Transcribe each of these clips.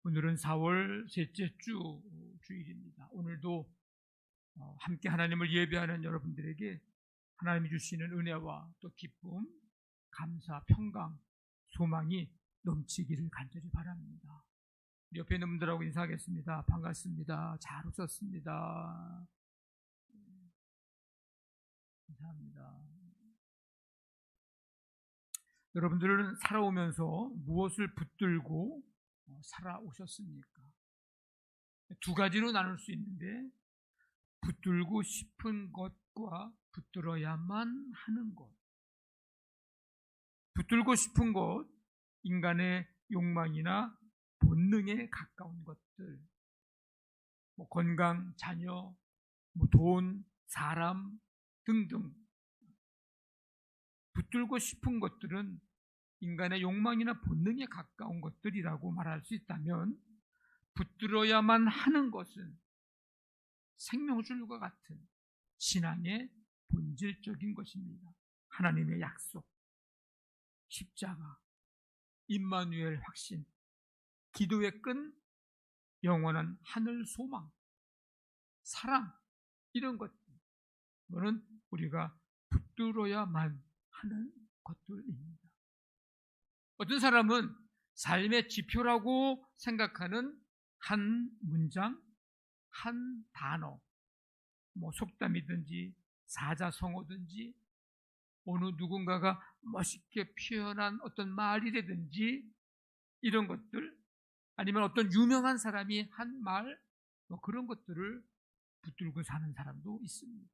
오늘은 4월 셋째 주 주일입니다. 오늘도 함께 하나님을 예배하는 여러분들에게 하나님이 주시는 은혜와 또 기쁨, 감사, 평강, 소망이 넘치기를 간절히 바랍니다. 옆에 있는 분들하고 인사하겠습니다. 반갑습니다. 잘 오셨습니다. 감사합니다. 여러분들은 살아오면서 무엇을 붙들고 살아오셨습니까? 두 가지로 나눌 수 있는데, 붙들고 싶은 것과 붙들어야만 하는 것. 붙들고 싶은 것, 인간의 욕망이나 본능에 가까운 것들, 건강, 자녀, 돈, 사람 등등. 붙들고 싶은 것들은 인간의 욕망이나 본능에 가까운 것들이라고 말할 수 있다면, 붙들어야만 하는 것은 생명줄과 같은 신앙의 본질적인 것입니다. 하나님의 약속, 십자가, 임마누엘 확신, 기도의 끈, 영원한 하늘 소망, 사랑, 이런 것들, 이거는 우리가 붙들어야만 하는 것들입니다. 어떤 사람은 삶의 지표라고 생각하는 한 문장, 한 단어, 속담이든지 사자성어든지 어느 누군가가 멋있게 표현한 어떤 말이라든지 이런 것들, 아니면 어떤 유명한 사람이 한 말, 그런 것들을 붙들고 사는 사람도 있습니다.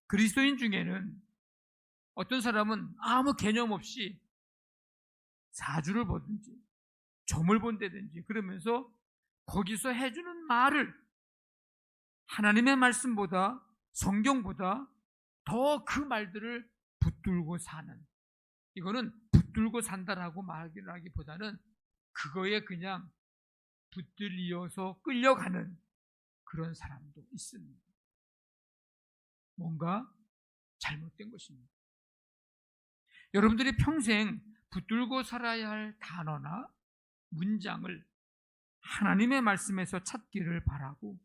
그리스도인 중에는 어떤 사람은 아무 개념 없이 사주를 보든지 점을 본다든지 그러면서 거기서 해주는 말을 하나님의 말씀보다, 성경보다 더 그 말들을 붙들고 사는, 이거는 붙들고 산다라고 말하기보다는 그거에 그냥 붙들려서 끌려가는 그런 사람도 있습니다. 뭔가 잘못된 것입니다. 여러분들이 평생 붙들고 살아야 할 단어나 문장을 하나님의 말씀에서 찾기를 바라고,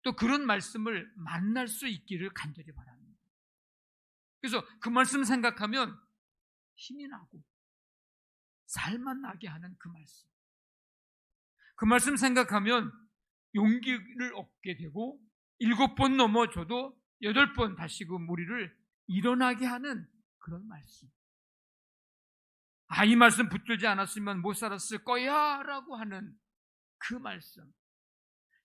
또 그런 말씀을 만날 수 있기를 간절히 바랍니다. 그래서 그 말씀 생각하면 힘이 나고 살만 나게 하는 그 말씀 생각하면 용기를 얻게 되고, 7번 넘어져도 8번 다시 그 무리를 일어나게 하는 그런 말씀. 이 말씀 붙들지 않았으면 못 살았을 거야 라고 하는 그 말씀.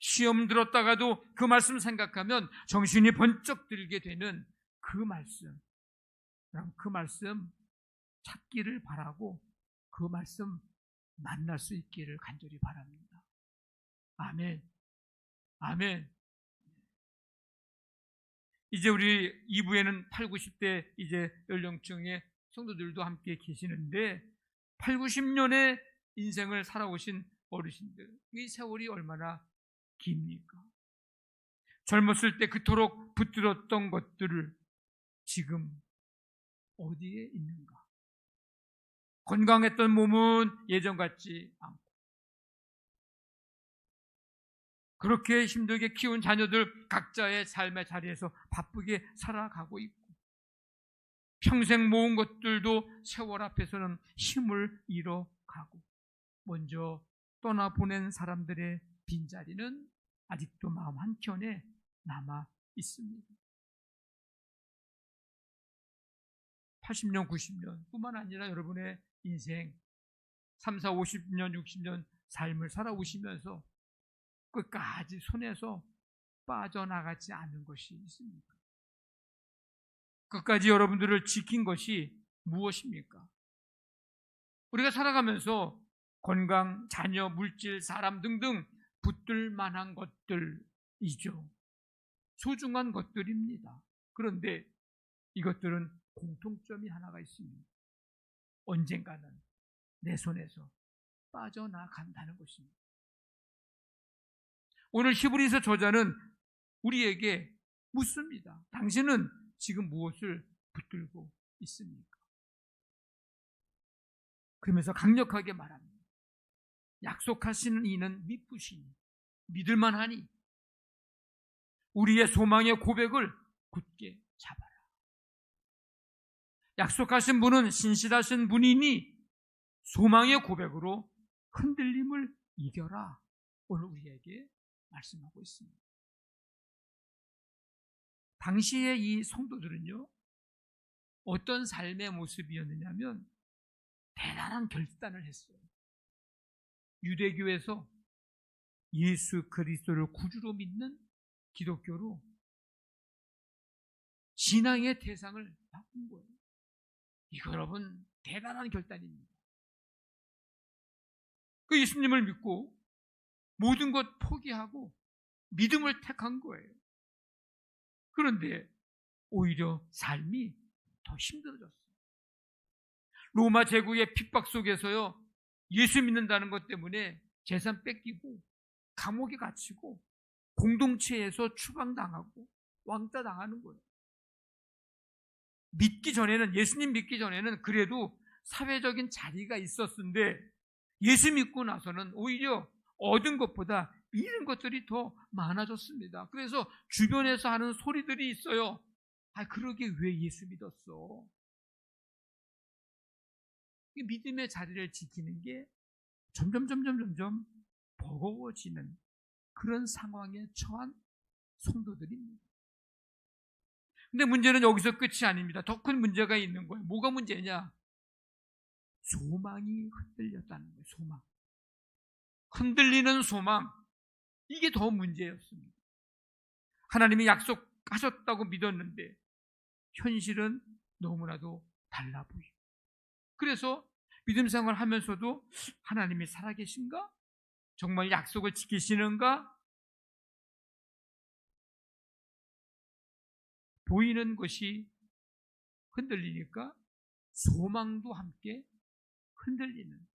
시험 들었다가도 그 말씀 생각하면 정신이 번쩍 들게 되는 그 말씀. 그 말씀 찾기를 바라고, 그 말씀 만날 수 있기를 간절히 바랍니다. 아멘. 아멘. 이제 우리 2부에는 8, 90대 이제 연령층의 성도들도 함께 계시는데, 8, 90년의 인생을 살아오신 어르신들, 이 세월이 얼마나 깁니까? 젊었을 때 그토록 붙들었던 것들을 지금 어디에 있는가? 건강했던 몸은 예전 같지 않고, 그렇게 힘들게 키운 자녀들 각자의 삶의 자리에서 바쁘게 살아가고 있고, 평생 모은 것들도 세월 앞에서는 힘을 잃어가고, 먼저 떠나보낸 사람들의 빈자리는 아직도 마음 한켠에 남아 있습니다. 80년, 90년 뿐만 아니라 여러분의 인생 3, 4, 50년, 60년 삶을 살아오시면서 끝까지 손에서 빠져나가지 않은 것이 있습니까? 끝까지 여러분들을 지킨 것이 무엇입니까? 우리가 살아가면서 건강, 자녀, 물질, 사람 등등 붙들 만한 것들이죠. 소중한 것들입니다. 그런데 이것들은 공통점이 하나가 있습니다. 언젠가는 내 손에서 빠져나간다는 것입니다. 오늘 히브리서 저자는 우리에게 묻습니다. 당신은 지금 무엇을 붙들고 있습니까? 그러면서 강력하게 말합니다. 약속하시는 이는 믿으시니 믿을만하니 우리의 소망의 고백을 굳게 잡아라. 약속하신 분은 신실하신 분이니 소망의 고백으로 흔들림을 이겨라. 오늘 우리에게 말씀하고 있습니다. 당시의 이 성도들은요, 어떤 삶의 모습이었느냐면 대단한 결단을 했어요. 유대교에서 예수 그리스도를 구주로 믿는 기독교로 신앙의 대상을 바꾼 거예요. 이거 여러분 대단한 결단입니다. 그 예수님을 믿고 모든 것 포기하고 믿음을 택한 거예요. 그런데 오히려 삶이 더 힘들어졌어요. 로마 제국의 핍박 속에서요, 예수 믿는다는 것 때문에 재산 뺏기고 감옥에 갇히고 공동체에서 추방당하고 왕따 당하는 거예요. 예수님 믿기 전에는 그래도 사회적인 자리가 있었는데 예수 믿고 나서는 오히려 얻은 것보다 잃은 것들이 더 많아졌습니다. 그래서 주변에서 하는 소리들이 있어요. 그러게 왜 예수 믿었어? 믿음의 자리를 지키는 게 점점 버거워지는 그런 상황에 처한 성도들입니다. 근데 문제는 여기서 끝이 아닙니다. 더 큰 문제가 있는 거예요. 뭐가 문제냐? 소망이 흔들렸다는 거예요. 소망. 흔들리는 소망. 이게 더 문제였습니다. 하나님이 약속하셨다고 믿었는데 현실은 너무나도 달라 보이고, 그래서 믿음 생활을 하면서도 하나님이 살아계신가? 정말 약속을 지키시는가? 보이는 것이 흔들리니까 소망도 함께 흔들리는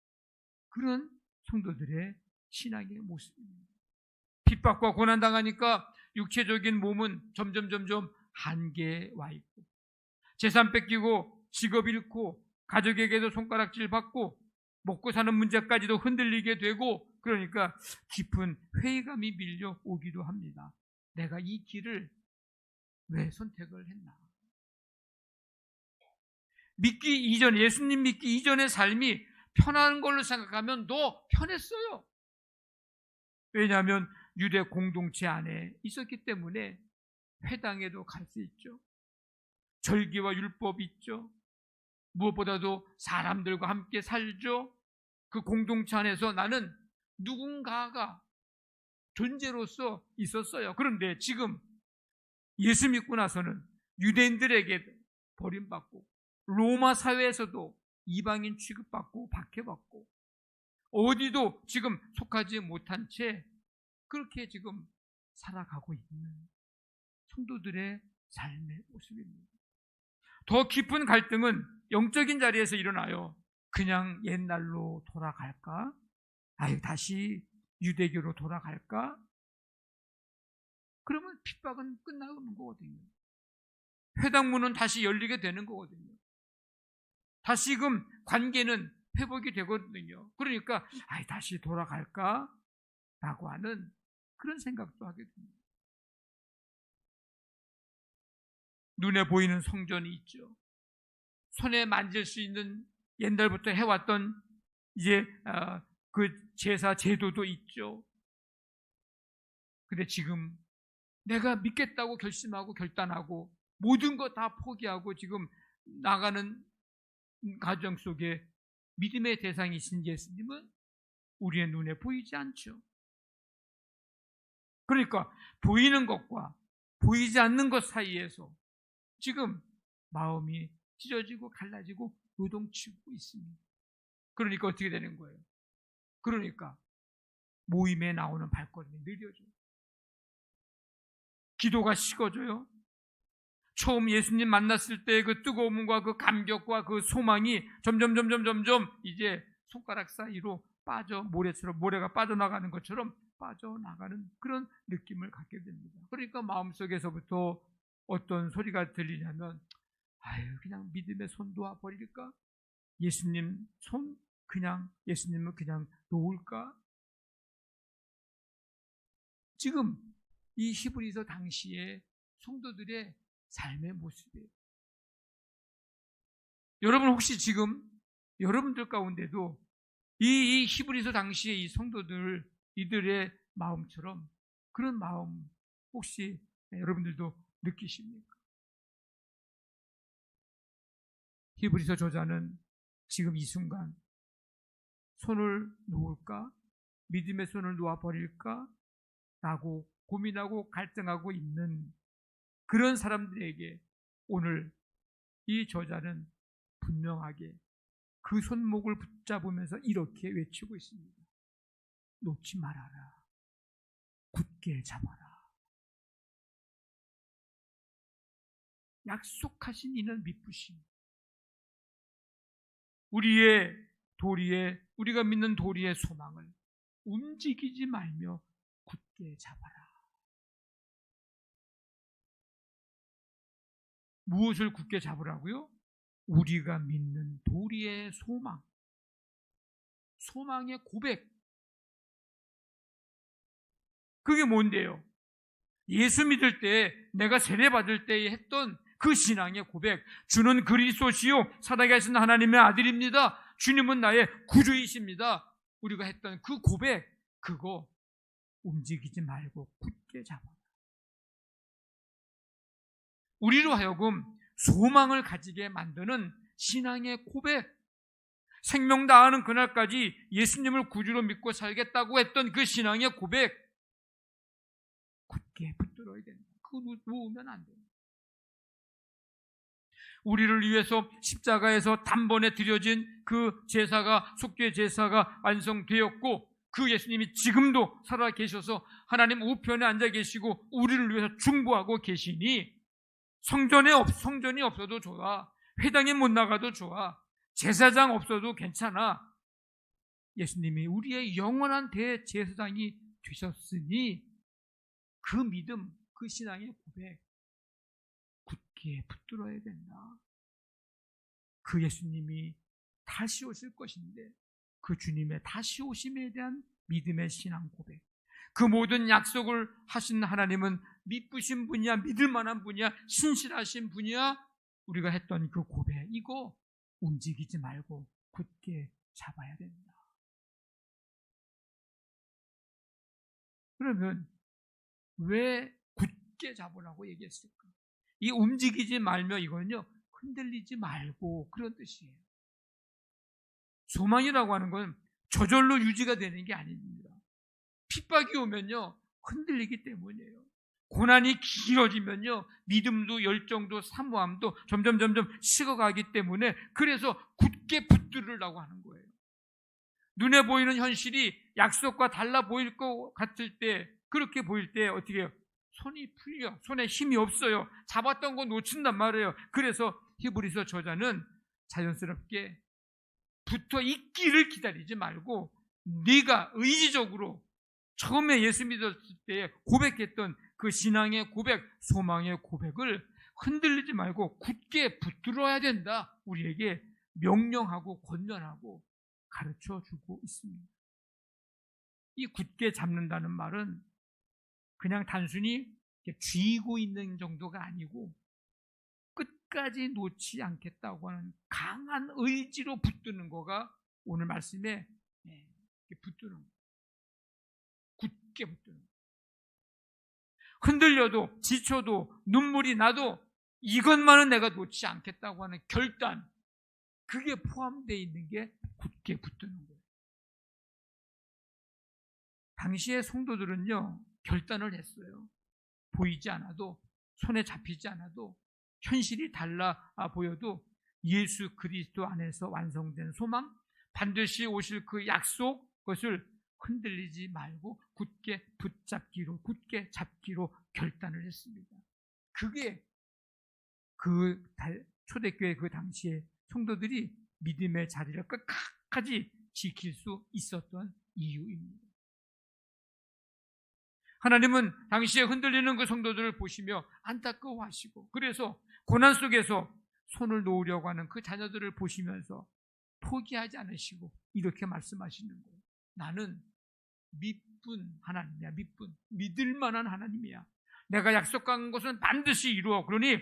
그런 성도들의 신앙의 모습입니다. 핍박과 고난당하니까 육체적인 몸은 점점 한계에 와 있고, 재산 뺏기고 직업 잃고 가족에게도 손가락질 받고 먹고 사는 문제까지도 흔들리게 되고, 그러니까 깊은 회의감이 밀려오기도 합니다. 내가 이 길을 왜 선택을 했나? 예수님 믿기 이전의 삶이 편한 걸로 생각하면 더 편했어요. 왜냐하면 유대 공동체 안에 있었기 때문에 회당에도 갈 수 있죠. 절기와 율법이 있죠. 무엇보다도 사람들과 함께 살죠. 그 공동체 안에서 나는 누군가가 존재로서 있었어요. 그런데 지금 예수 믿고 나서는 유대인들에게 버림받고 로마 사회에서도 이방인 취급받고 박해받고 어디도 지금 속하지 못한 채 그렇게 지금 살아가고 있는 성도들의 삶의 모습입니다. 더 깊은 갈등은 영적인 자리에서 일어나요. 그냥 옛날로 돌아갈까? 다시 유대교로 돌아갈까? 그러면 핍박은 끝나는 거거든요. 회당문은 다시 열리게 되는 거거든요. 다시금 관계는 회복이 되거든요. 그러니까 다시 돌아갈까? 라고 하는 그런 생각도 하게 됩니다. 눈에 보이는 성전이 있죠. 손에 만질 수 있는 옛날부터 해왔던 이제 그 제사 제도도 있죠. 근데 지금 내가 믿겠다고 결심하고 결단하고 모든 거 다 포기하고 지금 나가는 가정 속에 믿음의 대상이신 예수님은 우리의 눈에 보이지 않죠. 그러니까 보이는 것과 보이지 않는 것 사이에서 지금 마음이 찢어지고 갈라지고 요동치고 있습니다. 그러니까 어떻게 되는 거예요? 그러니까 모임에 나오는 발걸음이 느려져요. 기도가 식어져요. 처음 예수님 만났을 때 그 뜨거움과 그 감격과 그 소망이 점점 이제 손가락 사이로 모래가 빠져나가는 것처럼 빠져나가는 그런 느낌을 갖게 됩니다. 그러니까 마음속에서부터 어떤 소리가 들리냐면 그냥 믿음의 손 놓아 버릴까? 예수님 손 그냥 예수님을 그냥 놓을까? 지금 이 히브리서 당시의 성도들의 삶의 모습이에요. 여러분 혹시 지금 여러분들 가운데도 이 히브리서 당시의 이 성도들 이들의 마음처럼 그런 마음 혹시 여러분들도 느끼십니까? 히브리서 저자는 지금 이 순간 손을 놓을까? 믿음의 손을 놓아버릴까? 라고 고민하고 갈등하고 있는 그런 사람들에게 오늘 이 저자는 분명하게 그 손목을 붙잡으면서 이렇게 외치고 있습니다. 놓지 말아라. 굳게 잡아라. 약속하신 이는 믿으심. 우리가 믿는 도리의 소망을 움직이지 말며 굳게 잡아라. 무엇을 굳게 잡으라고요? 우리가 믿는 도리의 소망. 소망의 고백. 그게 뭔데요? 예수 믿을 때, 내가 세례받을 때에 했던 그 신앙의 고백. 주는 그리스도시요 살아계신 하나님의 아들입니다. 주님은 나의 구주이십니다. 우리가 했던 그 고백, 그거 움직이지 말고 굳게 잡아. 우리로 하여금 소망을 가지게 만드는 신앙의 고백. 생명 다하는 그날까지 예수님을 구주로 믿고 살겠다고 했던 그 신앙의 고백. 굳게 붙들어야 된다. 그거 놓으면 안 된다. 우리를 위해서 십자가에서 단번에 드려진 그 제사가, 속죄 제사가 완성되었고, 그 예수님이 지금도 살아 계셔서 하나님 우편에 앉아 계시고 우리를 위해서 중보하고 계시니, 성전이 없어도 좋아, 회당에 못 나가도 좋아, 제사장 없어도 괜찮아. 예수님이 우리의 영원한 대제사장이 되셨으니 그 믿음, 그 신앙의 고백 굳게 붙들어야 된다. 그 예수님이 다시 오실 것인데 그 주님의 다시 오심에 대한 믿음의 신앙 고백. 그 모든 약속을 하신 하나님은 믿으신 분이야, 믿을 만한 분이야, 신실하신 분이야. 우리가 했던 그 고백, 이거 움직이지 말고 굳게 잡아야 된다. 그러면 왜 굳게 잡으라고 얘기했을까? 이 움직이지 말며, 이거는요, 흔들리지 말고, 그런 뜻이에요. 소망이라고 하는 건 저절로 유지가 되는 게 아닙니다. 핍박이 오면요, 흔들리기 때문이에요. 고난이 길어지면요, 믿음도 열정도 사모함도 점점 식어가기 때문에, 그래서 굳게 붙들으려고 하는 거예요. 눈에 보이는 현실이 약속과 달라 보일 것 같을 때, 그렇게 보일 때 어떻게 해요? 손이 풀려, 손에 힘이 없어요. 잡았던 거 놓친단 말이에요. 그래서 히브리서 저자는 자연스럽게 붙어 있기를 기다리지 말고, 네가 의지적으로 처음에 예수 믿었을 때 고백했던 그 신앙의 고백, 소망의 고백을 흔들리지 말고 굳게 붙들어야 된다. 우리에게 명령하고 권면하고 가르쳐주고 있습니다. 이 굳게 잡는다는 말은 그냥 단순히 쥐고 있는 정도가 아니고 끝까지 놓지 않겠다고 하는 강한 의지로 붙드는 거가 오늘 말씀에 붙드는 거예요. 굳게 붙드는 거예요. 흔들려도 지쳐도 눈물이 나도 이것만은 내가 놓지 않겠다고 하는 결단, 그게 포함되어 있는 게 굳게 붙드는 거예요. 당시의 성도들은요, 결단을 했어요. 보이지 않아도, 손에 잡히지 않아도, 현실이 달라 보여도 예수 그리스도 안에서 완성된 소망, 반드시 오실 그 약속, 그것을 흔들리지 말고 굳게 붙잡기로, 굳게 잡기로 결단을 했습니다. 그게 그 초대교회 그 당시에 성도들이 믿음의 자리를 끝까지 지킬 수 있었던 이유입니다. 하나님은 당시에 흔들리는 그 성도들을 보시며 안타까워하시고, 그래서 고난 속에서 손을 놓으려고 하는 그 자녀들을 보시면서 포기하지 않으시고 이렇게 말씀하시는 거예요. 나는 믿분 하나님이야. 믿을 만한 하나님이야. 내가 약속한 것은 반드시 이루어. 그러니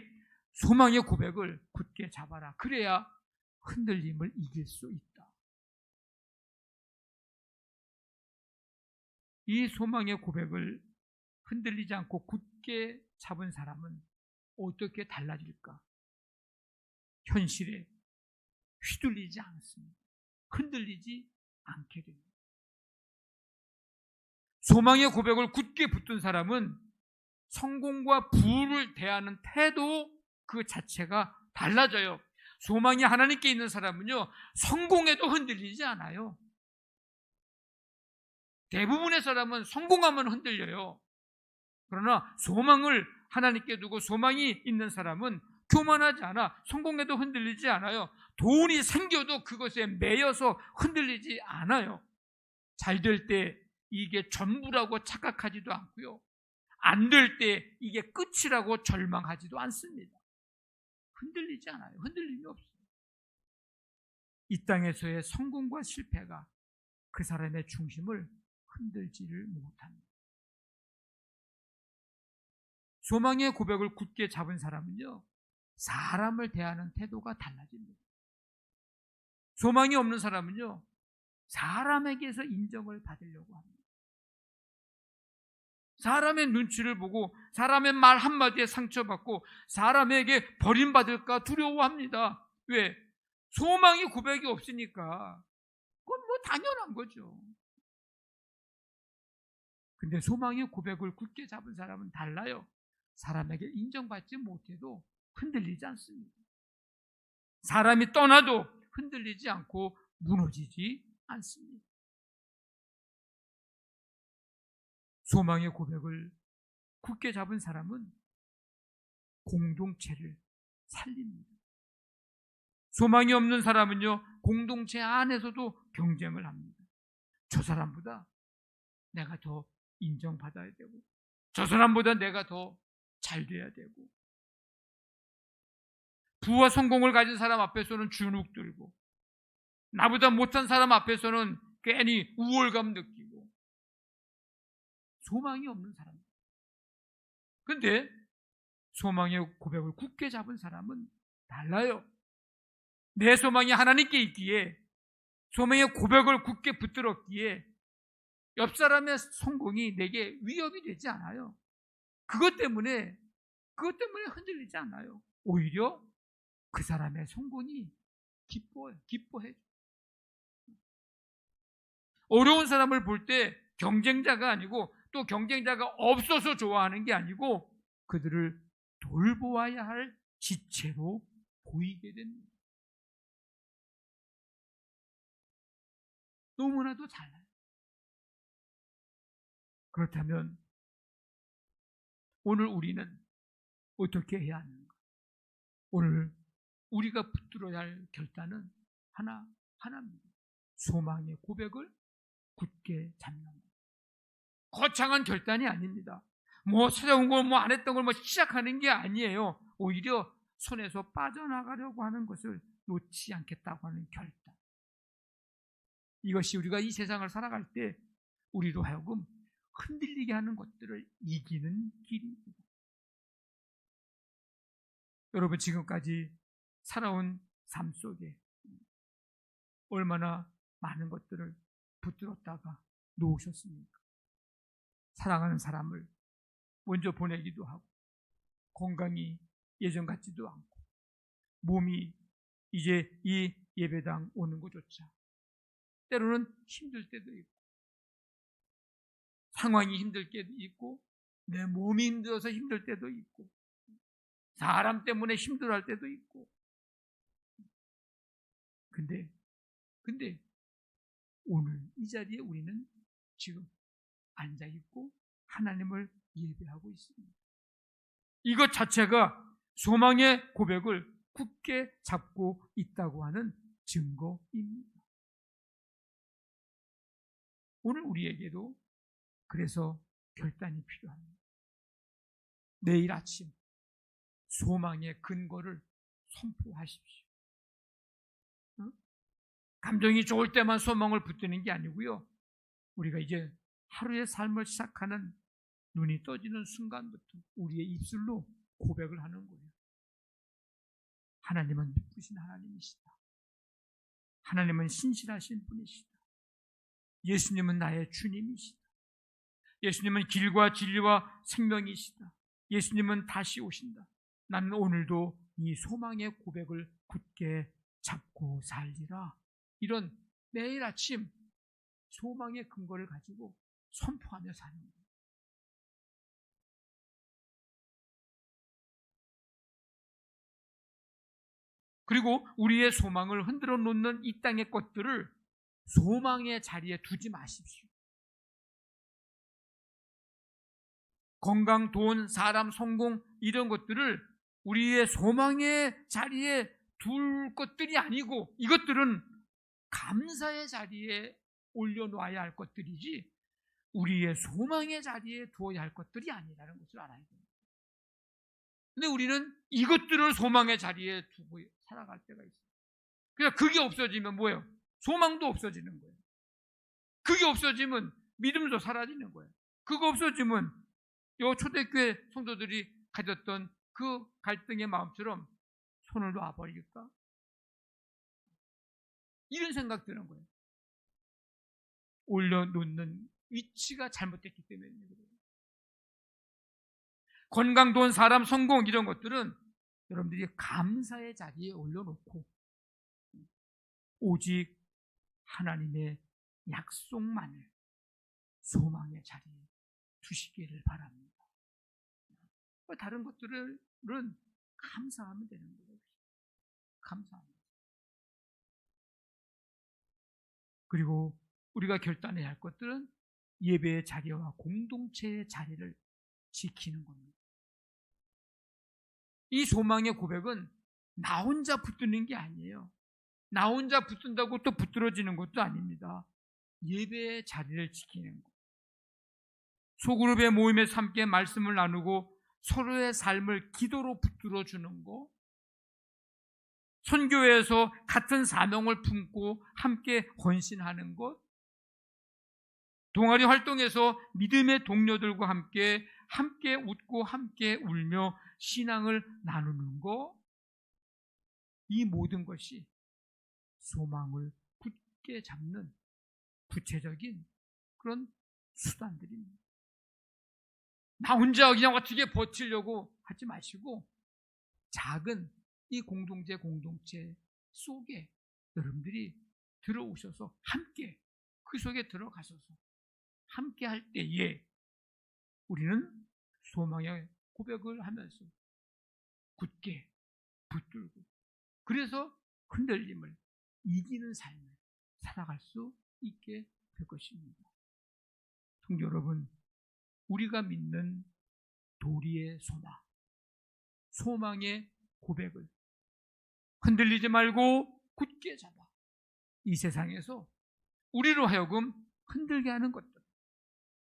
소망의 고백을 굳게 잡아라. 그래야 흔들림을 이길 수 있다. 이 소망의 고백을 흔들리지 않고 굳게 잡은 사람은 어떻게 달라질까? 현실에 휘둘리지 않습니다. 흔들리지 않게 됩니다. 소망의 고백을 굳게 붙든 사람은 성공과 부를 대하는 태도 그 자체가 달라져요. 소망이 하나님께 있는 사람은요, 성공에도 흔들리지 않아요. 대부분의 사람은 성공하면 흔들려요. 그러나 소망을 하나님께 두고 소망이 있는 사람은 교만하지 않아. 성공에도 흔들리지 않아요. 돈이 생겨도 그것에 매여서 흔들리지 않아요. 잘 될 때 이게 전부라고 착각하지도 않고요. 안 될 때 이게 끝이라고 절망하지도 않습니다. 흔들리지 않아요. 흔들림이 없어요. 이 땅에서의 성공과 실패가 그 사람의 중심을 흔들지를 못합니다. 소망의 고백을 굳게 잡은 사람은요, 사람을 대하는 태도가 달라집니다. 소망이 없는 사람은요, 사람에게서 인정을 받으려고 합니다. 사람의 눈치를 보고 사람의 말 한마디에 상처받고 사람에게 버림받을까 두려워합니다. 왜? 소망의 고백이 없으니까. 그건 뭐 당연한 거죠. 근데 소망의 고백을 굳게 잡은 사람은 달라요. 사람에게 인정받지 못해도 흔들리지 않습니다. 사람이 떠나도 흔들리지 않고 무너지지 않습니다. 소망의 고백을 굳게 잡은 사람은 공동체를 살립니다. 소망이 없는 사람은요, 공동체 안에서도 경쟁을 합니다. 저 사람보다 내가 더 인정받아야 되고, 저 사람보다 내가 더 잘 돼야 되고, 부와 성공을 가진 사람 앞에서는 주눅 들고, 나보다 못한 사람 앞에서는 괜히 우월감 느끼고, 소망이 없는 사람. 근데 소망의 고백을 굳게 잡은 사람은 달라요. 내 소망이 하나님께 있기에, 소망의 고백을 굳게 붙들었기에 옆 사람의 성공이 내게 위협이 되지 않아요. 그것 때문에 흔들리지 않아요. 오히려 그 사람의 성공이 기뻐해요. 어려운 사람을 볼 때 경쟁자가 아니고, 또 경쟁자가 없어서 좋아하는 게 아니고, 그들을 돌보아야 할 지체로 보이게 됩니다. 너무나도 달라요. 그렇다면 오늘 우리는 어떻게 해야 하는가? 오늘 우리가 붙들어야 할 결단은 하나입니다. 소망의 고백을 굳게 잡는 것. 거창한 결단이 아닙니다. 찾아온 걸 안 했던 걸 시작하는 게 아니에요. 오히려 손에서 빠져나가려고 하는 것을 놓지 않겠다고 하는 결단. 이것이 우리가 이 세상을 살아갈 때 우리로 하여금 흔들리게 하는 것들을 이기는 길입니다. 여러분, 지금까지 살아온 삶 속에 얼마나 많은 것들을 붙들었다가 놓으셨습니까? 사랑하는 사람을 먼저 보내기도 하고, 건강이 예전 같지도 않고, 몸이 이제 이 예배당 오는 것조차 때로는 힘들 때도 있고, 상황이 힘들 때도 있고, 내 몸이 힘들어서 힘들 때도 있고, 사람 때문에 힘들어할 때도 있고. 근데 오늘 이 자리에 우리는 지금 앉아있고 하나님을 예배하고 있습니다. 이것 자체가 소망의 고백을 굳게 잡고 있다고 하는 증거입니다. 오늘 우리에게도 그래서 결단이 필요합니다. 내일 아침 소망의 근거를 선포하십시오. 감정이 좋을 때만 소망을 붙드는 게 아니고요. 우리가 이제 하루의 삶을 시작하는 눈이 떠지는 순간부터 우리의 입술로 고백을 하는 거예요. 하나님은 믿으신 하나님이시다. 하나님은 신실하신 분이시다. 예수님은 나의 주님이시다. 예수님은 길과 진리와 생명이시다. 예수님은 다시 오신다. 나는 오늘도 이 소망의 고백을 굳게 잡고 살리라. 이런 매일 아침 소망의 근거를 가지고 선포하며 사는 거예요. 그리고 우리의 소망을 흔들어 놓는 이 땅의 것들을 소망의 자리에 두지 마십시오. 건강, 돈, 사람, 성공 이런 것들을 우리의 소망의 자리에 둘 것들이 아니고 이것들은 감사의 자리에 올려놓아야 할 것들이지 우리의 소망의 자리에 두어야 할 것들이 아니라는 것을 알아야 됩니다. 근데 우리는 이것들을 소망의 자리에 두고 살아갈 때가 있어요. 그러니까 그게 없어지면 뭐예요? 소망도 없어지는 거예요. 그게 없어지면 믿음도 사라지는 거예요. 그거 없어지면 요 초대교회 성도들이 가졌던 그 갈등의 마음처럼 손을 놔버릴까? 이런 생각 드는 거예요. 올려놓는 위치가 잘못됐기 때문에 그래요. 건강, 돈, 사람, 성공 이런 것들은 여러분들이 감사의 자리에 올려놓고 오직 하나님의 약속만을 소망의 자리에 두시기를 바랍니다. 다른 것들은 감사하면 되는 거예요. 감사합니다. 그리고 우리가 결단해야 할 것들은 예배의 자리와 공동체의 자리를 지키는 겁니다. 이 소망의 고백은 나 혼자 붙드는 게 아니에요. 나 혼자 붙든다고 또 붙들어지는 것도 아닙니다. 예배의 자리를 지키는 것. 소그룹의 모임에서 함께 말씀을 나누고 서로의 삶을 기도로 붙들어주는 것. 선교회에서 같은 사명을 품고 함께 헌신하는 것. 동아리 활동에서 믿음의 동료들과 함께 웃고 함께 울며 신앙을 나누는 것. 이 모든 것이 소망을 굳게 잡는 구체적인 그런 수단들입니다. 나 혼자 그냥 어떻게 버티려고 하지 마시고 작은 이 공동체 속에 여러분들이 들어오셔서 함께 그 속에 들어가셔서 함께 할 때에 우리는 소망의 고백을 하면서 굳게 붙들고 그래서 흔들림을 이기는 삶을 살아갈 수 있게 될 것입니다. 성도 여러분, 우리가 믿는 도리의 소망의 고백을 흔들리지 말고 굳게 잡아 이 세상에서 우리로 하여금 흔들게 하는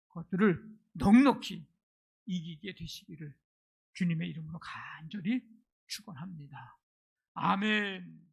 것들을 넉넉히 이기게 되시기를 주님의 이름으로 간절히 축원합니다. 아멘.